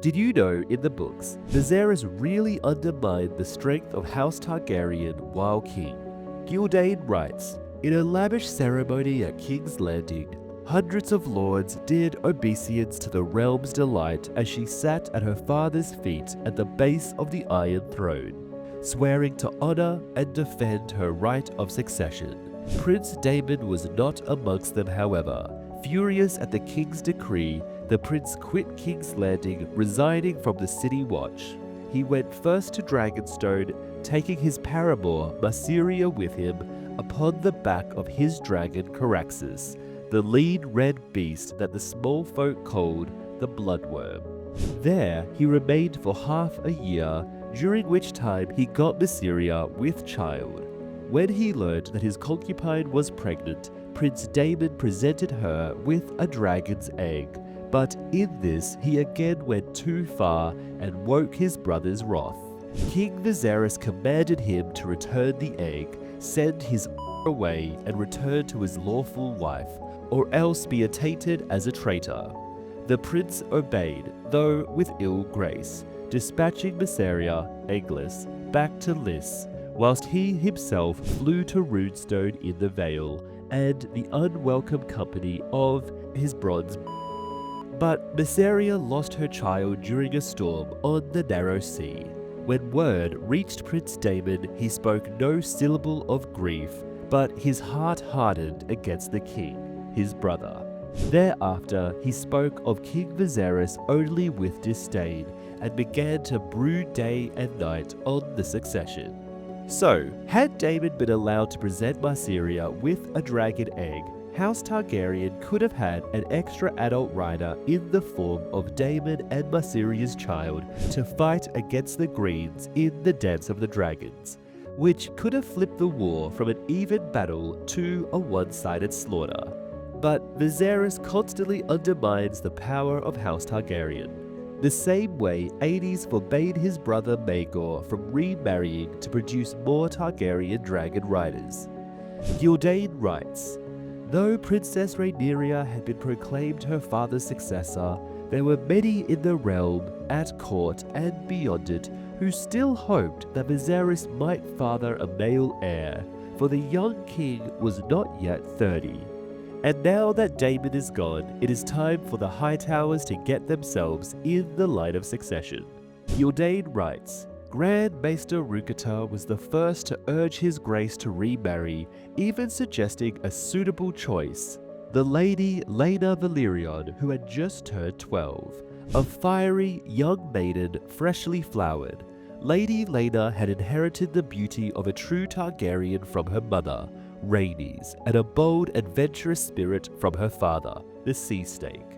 Did you know in the books, Viserys really undermined the strength of House Targaryen while king? Gildane writes, "In a lavish ceremony at King's Landing, hundreds of lords did obeisance to the realm's delight as she sat at her father's feet at the base of the Iron Throne, swearing to honor and defend her right of succession. Prince Daemon was not amongst them, however. Furious at the king's decree, the prince quit King's Landing, resigning from the city watch. He went first to Dragonstone, taking his paramour Mysaria with him upon the back of his dragon Caraxes, the lean red beast that the small folk called the Bloodworm. There he remained for half a year, during which time he got Mysaria with child. When he learned that his concubine was pregnant, Prince Daemon presented her with a dragon's egg, but in this he again went too far and woke his brother's wrath. King Viserys commanded him to return the egg, send his away and return to his lawful wife, or else be attainted as a traitor. The prince obeyed, though with ill grace, dispatching Mysaria, eggless, back to Lys, whilst he himself flew to Runestone in the Vale, and the unwelcome company of his bronze. But Mysaria lost her child during a storm on the narrow sea. When word reached Prince Daemon, he spoke no syllable of grief, but his heart hardened against the king, his brother. Thereafter he spoke of King Viserys only with disdain, and began to brood day and night on the succession. So, had Daemon been allowed to present Mysaria with a dragon egg, House Targaryen could have had an extra adult rider in the form of Daemon and Mysaria's child to fight against the Greens in the Dance of the Dragons, which could have flipped the war from an even battle to a one-sided slaughter. But Viserys constantly undermines the power of House Targaryen, the same way Aenys forbade his brother Maegor from remarrying to produce more Targaryen dragon riders. Gildane writes, "Though Princess Rhaenyra had been proclaimed her father's successor, there were many in the realm, at court and beyond it, who still hoped that Viserys might father a male heir, for the young king was not yet 30. And now that Daemon is gone, it is time for the Hightowers to get themselves in the line of succession." Gildane writes, "Grand Maester Rukata was the first to urge his grace to remarry, even suggesting a suitable choice, the lady Laena Velaryon, who had just turned 12. A fiery young maiden, freshly flowered. Lady Laena had inherited the beauty of a true Targaryen from her mother, Rhaenys, and a bold, adventurous spirit from her father, the Sea Snake.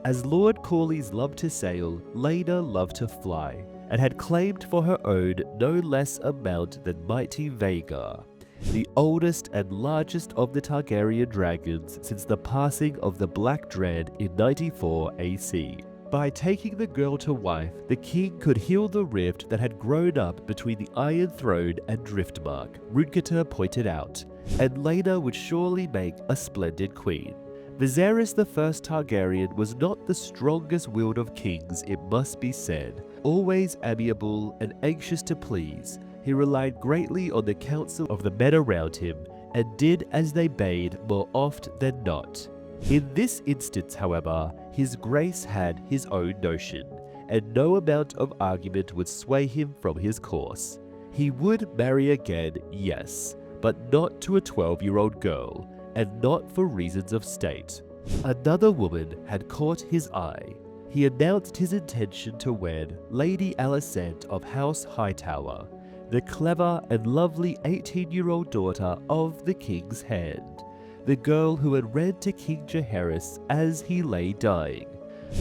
As Lord Corlys loved to sail, Laena loved to fly, and had claimed for her own no less a mount than mighty Vhagar, the oldest and largest of the Targaryen dragons since the passing of the Black Dread in 94 AC. By taking the girl to wife, the king could heal the rift that had grown up between the Iron Throne and Driftmark, Rukata pointed out, and Laena would surely make a splendid queen. Viserys the First Targaryen was not the strongest-willed of kings, it must be said. Always amiable and anxious to please, he relied greatly on the counsel of the men around him, and did as they bade more oft than not. In this instance, however, his grace had his own notion, and no amount of argument would sway him from his course. He would marry again, yes, but not to a 12-year-old girl, and not for reasons of state. Another woman had caught his eye. He announced his intention to wed Lady Alicent of House Hightower, the clever and lovely 18-year-old daughter of the king's hand, the girl who had read to King Jaehaerys as he lay dying.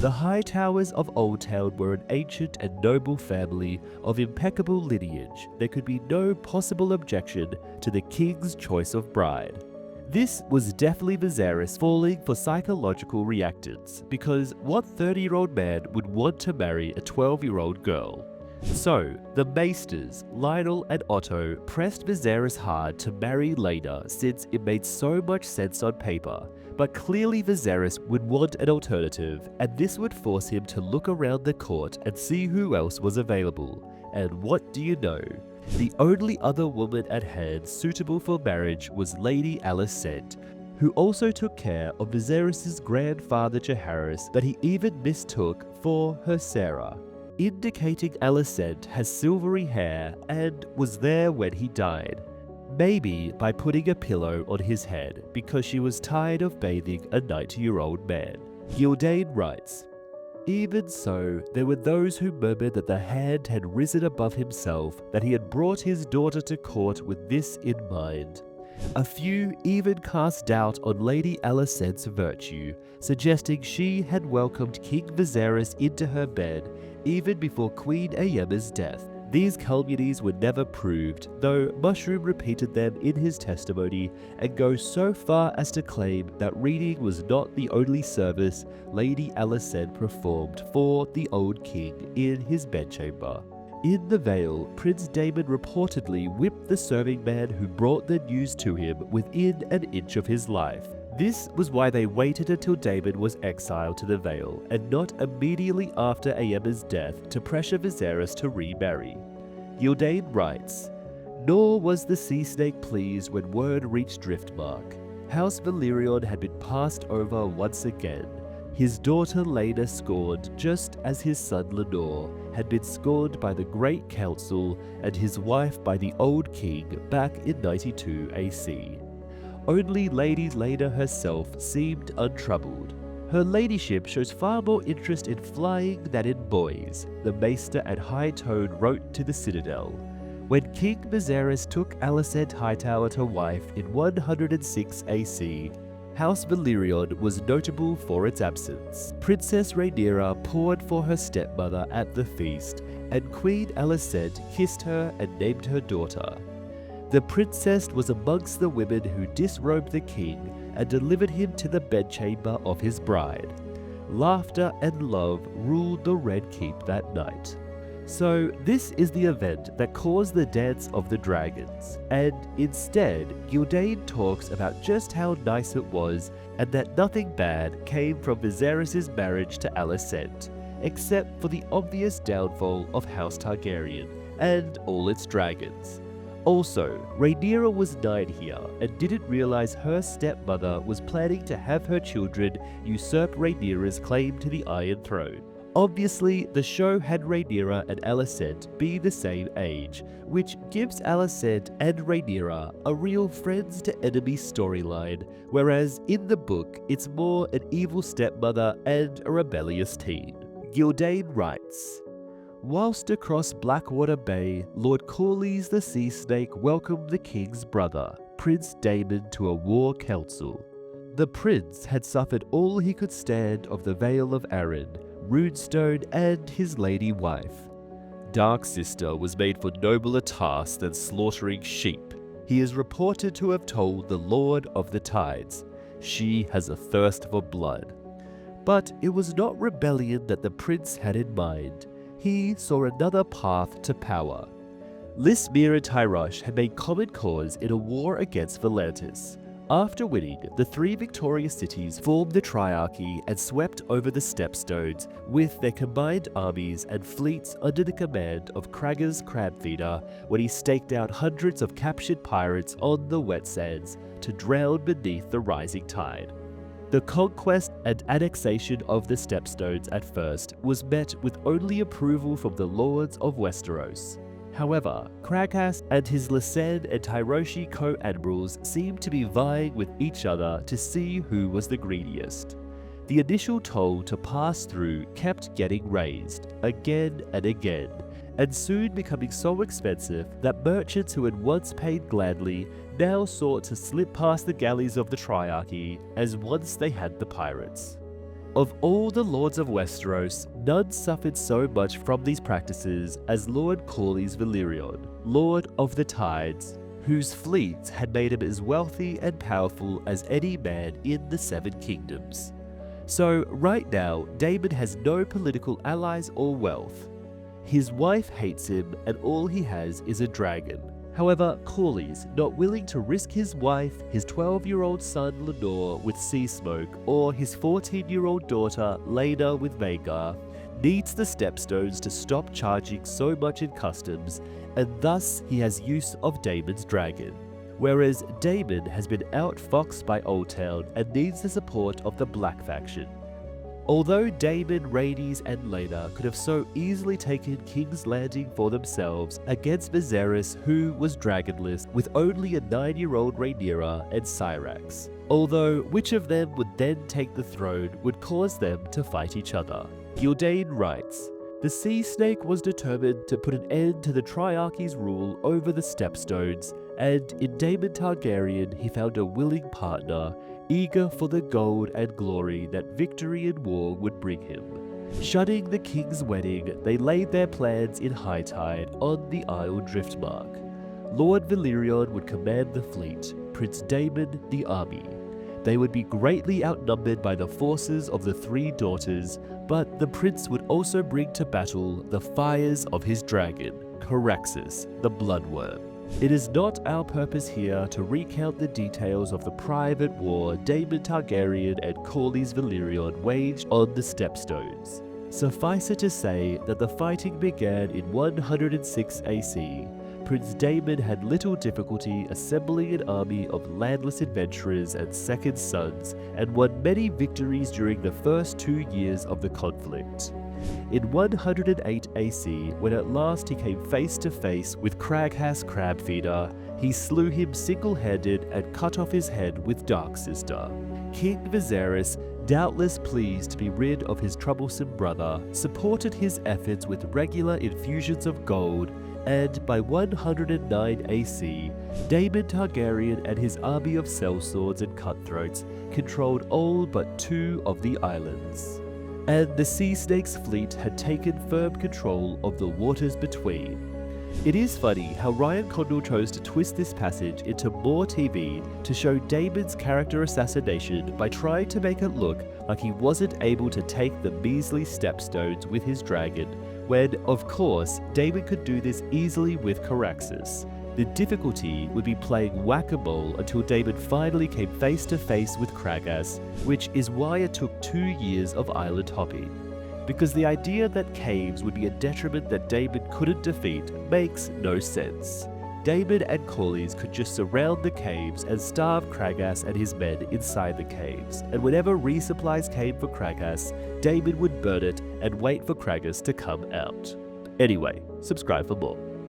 The Hightowers of Oldtown were an ancient and noble family of impeccable lineage. There could be no possible objection to the king's choice of bride. This was definitely Viserys falling for psychological reactance, because what 30-year-old man would want to marry a 12-year-old girl? So, the Maesters, Lionel and Otto, pressed Viserys hard to marry Laena since it made so much sense on paper, But clearly Viserys would want an alternative, and this would force him to look around the court and see who else was available. And what do you know? The only other woman at hand suitable for marriage was Lady Alicent, who also took care of Viserys' grandfather Jaehaerys that he even mistook for her Sarah, indicating Alicent has silvery hair and was there when he died. Maybe by putting a pillow on his head because she was tired of bathing a 90-year-old man. Gildane writes, "Even so, there were those who murmured that the hand had risen above himself, that he had brought his daughter to court with this in mind. A few even cast doubt on Lady Alicent's virtue, suggesting she had welcomed King Viserys into her bed even before Queen Aemma's death. These calumnies were never proved, though Mushroom repeated them in his testimony and goes so far as to claim that reading was not the only service Lady Alicent performed for the old king in his bedchamber. In the Vale, Prince Daemon reportedly whipped the serving man who brought the news to him within an inch of his life. This was why they waited until Daemon was exiled to the Vale, and not immediately after Aemma's death to pressure Viserys to remarry." Gildane writes, "Nor was the sea snake pleased when word reached Driftmark. House Valyrion had been passed over once again. His daughter Laena scorned, just as his son Lenore had been scorned by the Great Council and his wife by the old king back in 92 AC. Only Lady Laena herself seemed untroubled. Her ladyship shows far more interest in flying than in boys," the Maester at High Tone wrote to the Citadel. When King Viserys took Alicent Hightower to wife in 106 AC, House Valyrion was notable for its absence. Princess Rhaenyra poured for her stepmother at the feast, and Queen Alicent kissed her and named her daughter. The princess was amongst the women who disrobed the king and delivered him to the bedchamber of his bride. Laughter and love ruled the Red Keep that night. So this is the event that caused the Dance of the Dragons, and instead Gildane talks about just how nice it was and that nothing bad came from Viserys' marriage to Alicent, except for the obvious downfall of House Targaryen and all its dragons. Also, Rhaenyra was 9 here and didn't realize her stepmother was planning to have her children usurp Rhaenyra's claim to the Iron Throne. Obviously, the show had Rhaenyra and Alicent be the same age, which gives Alicent and Rhaenyra a real friends to enemies storyline, whereas in the book it's more an evil stepmother and a rebellious teen. Gildane writes, "Whilst across Blackwater Bay, Lord Corlys the Sea Snake welcomed the king's brother, Prince Daemon, to a war council. The prince had suffered all he could stand of the Vale of Arryn, Runestone, and his lady wife. Dark Sister was made for nobler tasks than slaughtering sheep. He is reported to have told the Lord of the Tides, she has a thirst for blood. But it was not rebellion that the prince had in mind. He saw another path to power. Lysmere and Tyrosh had made common cause in a war against Volantis. After winning, the 3 victorious cities formed the Triarchy and swept over the Stepstones with their combined armies and fleets under the command of Cragg's Crabfeeder when he staked out hundreds of captured pirates on the wet sands to drown beneath the rising tide. The conquest and annexation of the Stepstones at first was met with only approval from the lords of Westeros. However, Craggas and his Lysanne and Tyroshi co-admirals seemed to be vying with each other to see who was the greediest. The initial toll to pass through kept getting raised, again and again, and soon becoming so expensive that merchants who had once paid gladly now sought to slip past the galleys of the Triarchy as once they had the pirates. Of all the lords of Westeros, none suffered so much from these practices as Lord Corlys Velaryon, Lord of the Tides, whose fleets had made him as wealthy and powerful as any man in the 7 kingdoms. So right now, Daemon has no political allies or wealth. His wife hates him and all he has is a dragon. However, Corlys, not willing to risk his wife, his 12-year-old son Lenore with sea smoke, or his 14-year-old daughter Laena with Vhagar, needs the stepstones to stop charging so much in customs, and thus he has use of Daemon's dragon. Whereas Daemon has been outfoxed by Oldtown and needs the support of the Black faction. Although Daemon, Rhaenys, and Laena could have so easily taken King's Landing for themselves against Viserys, who was dragonless, with only a 9-year-old Rhaenyra and Syrax. Although which of them would then take the throne would cause them to fight each other. Gyldayn writes, "The Sea Snake was determined to put an end to the Triarchy's rule over the Stepstones, and in Daemon Targaryen he found a willing partner, eager for the gold and glory that victory in war would bring him. Shunning the king's wedding, they laid their plans in high tide on the Isle Driftmark. Lord Valyrion would command the fleet, Prince Daemon the army. They would be greatly outnumbered by the forces of the three daughters, but the prince would also bring to battle the fires of his dragon, Caraxes, the Bloodworm. It is not our purpose here to recount the details of the private war Daemon Targaryen and Corlys Valyrion waged on the Stepstones. Suffice it to say that the fighting began in 106 AC. Prince Daemon had little difficulty assembling an army of landless adventurers and second sons, and won many victories during the first 2 years of the conflict. In 108 AC, when at last he came face to face with Craghas Crabfeeder, he slew him single-handed and cut off his head with Darksister. King Viserys, doubtless pleased to be rid of his troublesome brother, supported his efforts with regular infusions of gold, and by 109 AC, Daemon Targaryen and his army of sellswords and cutthroats controlled all but 2 of the islands. And the Sea Snake's fleet had taken firm control of the waters between. It is funny how Ryan Condal chose to twist this passage into more TV to show Daemon's character assassination by trying to make it look like he wasn't able to take the measly stepstones with his dragon, when, of course, Daemon could do this easily with Caraxes. The difficulty would be playing whack-a-mole until Daemon finally came face to face with Craghas, which is why it took 2 years of island hopping. Because the idea that caves would be a detriment that Daemon couldn't defeat makes no sense. Daemon and Corlys could just surround the caves and starve Craghas and his men inside the caves, and whenever resupplies came for Craghas, Daemon would burn it and wait for Craghas to come out. Anyway, subscribe for more.